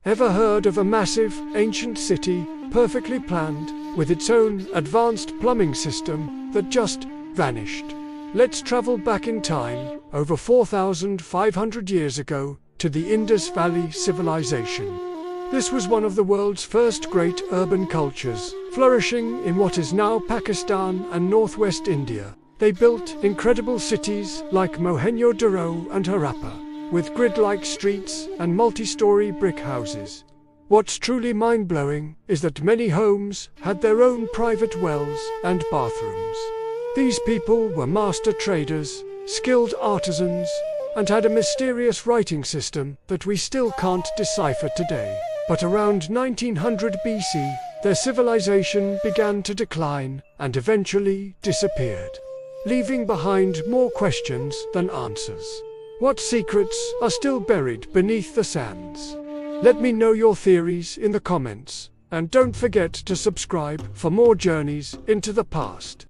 Ever heard of a massive, ancient city, perfectly planned, with its own advanced plumbing system, that just vanished? Let's travel back in time, over 4,500 years ago, to the Indus Valley civilization. This was one of the world's first great urban cultures, flourishing in what is now Pakistan and northwest India. They built incredible cities like Mohenjo-daro and Harappa, with grid-like streets and multi-story brick houses. What's truly mind-blowing is that many homes had their own private wells and bathrooms. These people were master traders, skilled artisans, and had a mysterious writing system that we still can't decipher today. But around 1900 BC, their civilization began to decline and eventually disappeared, leaving behind more questions than answers. What secrets are still buried beneath the sands? Let me know your theories in the comments, and don't forget to subscribe for more journeys into the past.